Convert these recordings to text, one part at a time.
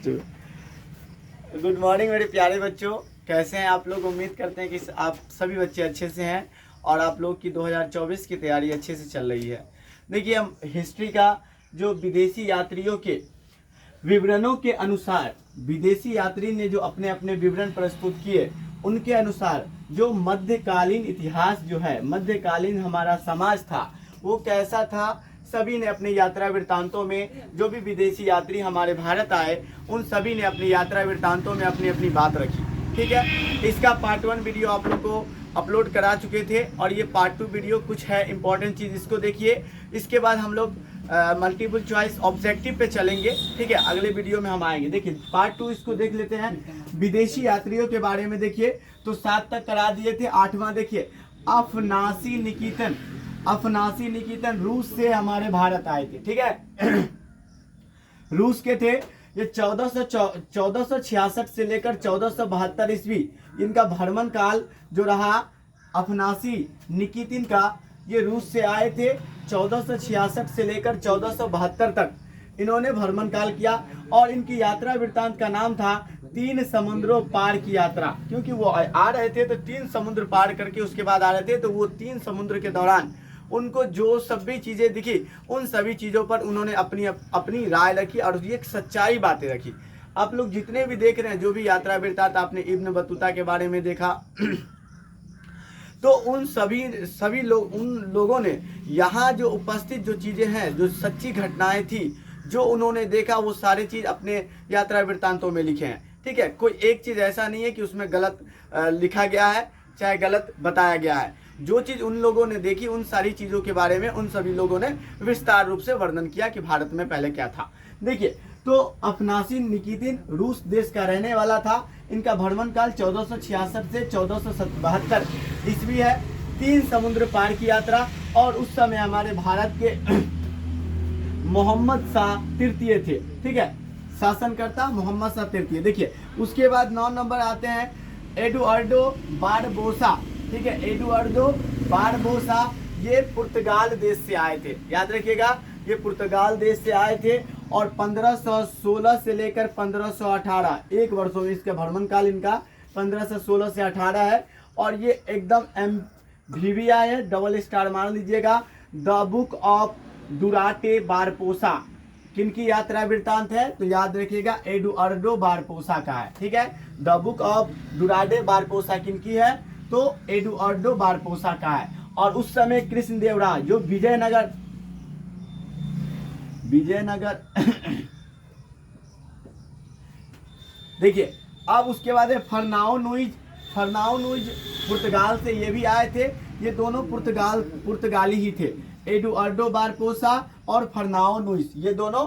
Good morning मेरे प्यारे बच्चों, कैसे हैं आप लोग। उम्मीद करते हैं कि आप सभी बच्चे अच्छे से हैं और आप लोग की 2024 की तैयारी अच्छे से चल रही है। देखिए, हम हिस्ट्री का जो विदेशी यात्रियों के विवरणों के अनुसार, विदेशी यात्री ने जो अपने अपने विवरण प्रस्तुत किए, उनके अनुसार जो मध्यकालीन इतिहास जो है, मध्यकालीन हमारा समाज था वो कैसा था, सभी ने अपने यात्रा वृत्तांतों में, जो भी विदेशी यात्री हमारे भारत आए उन सभी ने अपनी यात्रा वृत्तांतों में अपनी अपनी बात रखी। ठीक है, इसका पार्ट 1 वीडियो आप लोग को अपलोड करा चुके थे और ये पार्ट 2 वीडियो कुछ है इंपॉर्टेंट चीज़, इसको देखिए। इसके बाद हम लोग मल्टीपल चॉइस ऑब्जेक्टिव पे चलेंगे। ठीक है, अगले वीडियो में हम आएंगे। देखिए पार्ट 2 इसको देख लेते हैं। विदेशी यात्रियों के बारे में देखिए, तो 7 तक करा दिए थे। 8वां देखिए, अफनासी निकितन। अफनासी निकितन रूस से हमारे भारत आए थे। ठीक है रूस के थे ये। 1466 से लेकर 1472 ईस्वी इनका भ्रमण काल जो रहा अफनासी निकितिन का, ये रूस से आए थे। 1466 से लेकर 1472 तक इन्होंने भ्रमण काल किया और इनकी यात्रा वृत्तांत का नाम था 3 समुद्रों पार की यात्रा। क्योंकि वो आ रहे थे तो 3 समुद्र पार करके उसके बाद आ रहे थे, तो वो 3 समुद्र के दौरान उनको जो सभी चीज़ें दिखी उन सभी चीज़ों पर उन्होंने अपनी अपनी राय रखी और ये सच्चाई बातें रखी। आप लोग जितने भी देख रहे हैं, जो भी यात्रा वृत्तांत आपने इब्न बतूता के बारे में देखा तो उन सभी लोगों ने यहाँ जो उपस्थित जो चीज़ें हैं, जो सच्ची घटनाएं थी, जो उन्होंने देखा, वो सारी चीज़ अपने यात्रा वृत्तांतों में लिखे हैं। ठीक है, कोई एक चीज़ ऐसा नहीं है कि उसमें गलत लिखा गया है, चाहे गलत बताया गया है। जो चीज़ उन लोगों ने देखी, उन सारी चीज़ों के बारे में उन सभी लोगों ने विस्तार रूप से वर्णन किया कि भारत में पहले क्या था। देखिए, तो अफनासी निकितिन रूस देश का रहने वाला था। इनका भ्रमण काल 1466 से 1472 ईस्वी है। 3 समुद्र पार की यात्रा, और उस समय हमारे भारत के मोहम्मद शाह तृतीय थे। ठीक है, शासनकर्ता मोहम्मद शाह तृतीय। देखिए, उसके बाद 9 नंबर आते हैं एडुआर्डो बारबोसा। ठीक है, एडुआर्डो बारबोसा, ये पुर्तगाल देश से आए थे। याद रखिएगा, ये पुर्तगाल देश से आए थे और 1516 से लेकर 1518 1 वर्षों में इसका भ्रमण काल इनका 1516 से 18 है। और ये एकदम MVVI है, डबल स्टार मान लीजिएगा। द बुक ऑफ दुराटे बारपोसा किनकी यात्रा वृत्तांत है, तो याद रखिएगा एडुआर्डो बारपोसा का है। ठीक है, द बुक ऑफ दुराटे बारपोसा किनकी है, तो एडुआर्डो बारपोसा का है। और उस समय कृष्णदेवराय जो विजयनगर देखिए, अब उसके बाद है फर्नाओनुइज पुर्तगाल से ये भी आए थे। ये दोनों पुर्तगाली ही थे, एडुआर्डो बारपोसा और फर्नाओनुइज, ये दोनों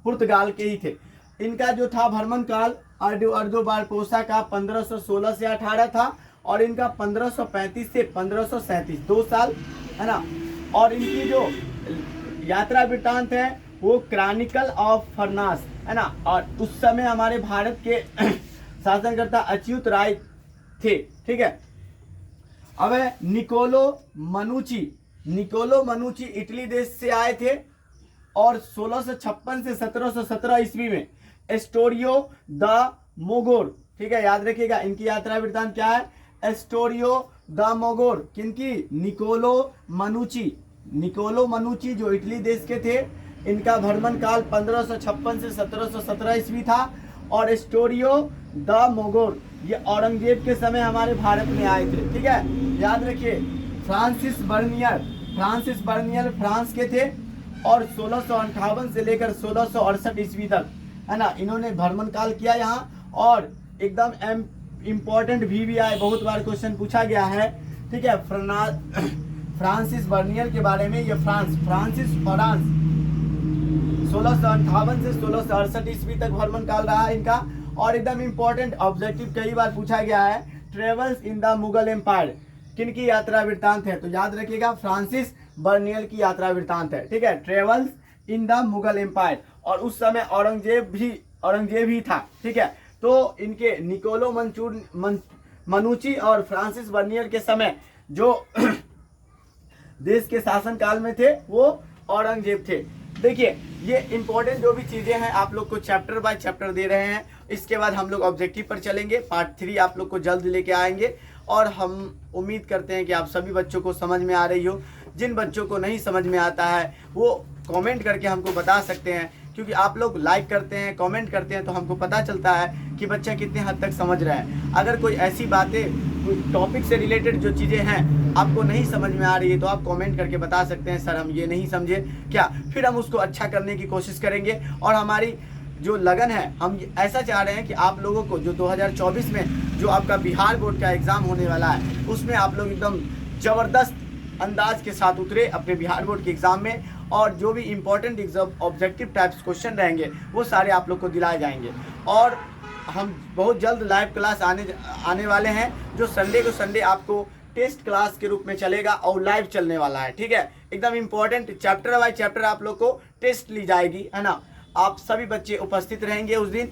पुर्तगाल के ही थे। इनका जो था भ्रमण काल एडुआर्डो बारपोसा का 1516 से 18 था और इनका 1535 से 1537 2 साल है ना। और इनकी जो यात्रा वृत्तांत है वो क्रॉनिकल ऑफ फर्नास है ना। और उस समय हमारे भारत के शासनकर्ता अच्युत राय थे। ठीक है, अब है निकोलो मनुची इटली देश से आए थे और 1656 से 1717 ईस्वी में एस्टोरियो द मोगोर। ठीक है, याद रखिएगा इनकी यात्रा वृत्तांत क्या है, एस्टोरियो द मोगोर किनकी, निकोलो मनुची जो इटली देश के थे। इनका भ्रमण काल 1556 से 1717 ईस्वी था। और एस्टोरियो द मोगोर ये औरंगजेब के समय हमारे भारत में आए थे। ठीक है, याद रखिए। फ्रांसिस बर्नियर फ्रांस के थे और 1658 से लेकर 1668 ईस्वी तक है ना इन्होंने भ्रमण काल किया यहाँ। और एकदम इम्पोर्टेंट VVI बहुत बार क्वेश्चन पूछा गया है। ठीक है, फ्रांसिस बर्नियर के बारे में, ये फ्रांसिस 1658 से 1668 ईस्वी तक भ्रमण काल रहा इनका। और एकदम इम्पोर्टेंट ऑब्जेक्टिव कई बार पूछा गया है, travels in the Mughal empire किनकी यात्रा वृत्तांत है, तो याद रखिएगा फ्रांसिस बर्नियर की यात्रा वृत्तांत है। ठीक है, travels in the Mughal empire. और उस समय औरंगजेब ही था। ठीक है, तो इनके निकोलो मनुची और फ्रांसिस बर्नियर के समय जो देश के शासन काल में थे वो औरंगजेब थे। देखिए, ये इंपॉर्टेंट जो भी चीज़ें हैं आप लोग को चैप्टर बाय चैप्टर दे रहे हैं। इसके बाद हम लोग ऑब्जेक्टिव पर चलेंगे, पार्ट 3 आप लोग को जल्द लेके आएंगे और हम उम्मीद करते हैं कि आप सभी बच्चों को समझ में आ रही हो। जिन बच्चों को नहीं समझ में आता है वो कमेंट करके हमको बता सकते हैं, क्योंकि आप लोग लाइक करते हैं, कमेंट करते हैं तो हमको पता चलता है कि बच्चा कितने हद तक समझ रहा है। अगर कोई ऐसी बातें टॉपिक से रिलेटेड जो चीज़ें हैं आपको नहीं समझ में आ रही है तो आप कमेंट करके बता सकते हैं, सर हम ये नहीं समझे क्या, फिर हम उसको अच्छा करने की कोशिश करेंगे। और हमारी जो लगन है, हम ऐसा चाह रहे हैं कि आप लोगों को जो 2024 में जो आपका बिहार बोर्ड का एग्ज़ाम होने वाला है उसमें आप लोग एकदम ज़बरदस्त अंदाज के साथ उतरे अपने बिहार बोर्ड के एग्ज़ाम में, और जो भी important exam objective types question रहेंगे वो सारे आप लोग को दिलाए जाएंगे। और हम बहुत जल्द लाइव क्लास आने वाले हैं, जो संडे को संडे आपको टेस्ट क्लास के रूप में चलेगा और लाइव चलने वाला है, ठीक है। एकदम इम्पोर्टेंट चैप्टर बाय चैप्टर आप लोग को टेस्ट ली जाएगी, है ना। आप सभी बच्चे उपस्थित रहेंगे उस दिन,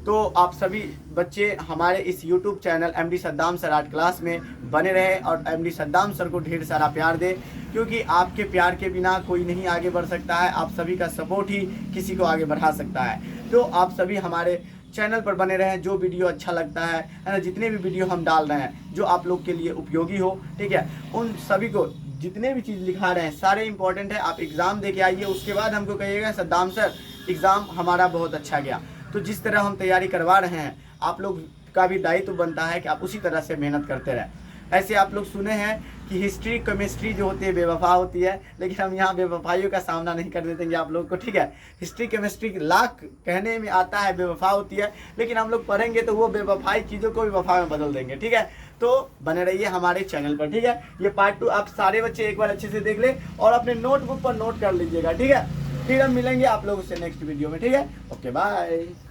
तो आप सभी बच्चे हमारे इस YouTube channel MD Saddam sir art class में बने रहे और MD सद्दाम सर को ढेर सारा प्यार दे, क्योंकि आपके प्यार के बिना कोई नहीं आगे बढ़ सकता है। आप सभी का सपोर्ट ही किसी को आगे बढ़ा सकता है। तो आप सभी हमारे चैनल पर बने रहें, जो वीडियो अच्छा लगता है ना, जितने भी वीडियो हम डाल रहे हैं जो आप लोग के लिए उपयोगी हो, ठीक है, उन सभी को जितने भी चीज़ लिखा रहे हैं सारे इंपॉर्टेंट है। आप एग्ज़ाम दे के आइए, उसके बाद हमको कहिएगा सद्दाम सर एग्ज़ाम हमारा बहुत अच्छा गया। तो जिस तरह हम तैयारी करवा रहे हैं आप लोग का भी दायित्व बनता है कि आप उसी तरह से मेहनत करते रहें। ऐसे आप लोग सुने हैं कि हिस्ट्री केमिस्ट्री जो होती है बेवफा होती है, लेकिन हम यहाँ बेवफाइयों का सामना नहीं करने देंगे आप लोग को, ठीक है। हिस्ट्री केमिस्ट्री लाख कहने में आता है बेवफा होती है, लेकिन हम लोग पढ़ेंगे तो वो बेवफाई चीज़ों को भी वफा में बदल देंगे, ठीक है। तो बने रहिए हमारे चैनल पर, ठीक है। ये पार्ट 2 आप सारे बच्चे एक बार अच्छे से देख ले और अपने नोटबुक पर नोट कर लीजिएगा, ठीक है। फिर हम मिलेंगे आप लोगों से नेक्स्ट वीडियो में, ठीक है। Okay bye.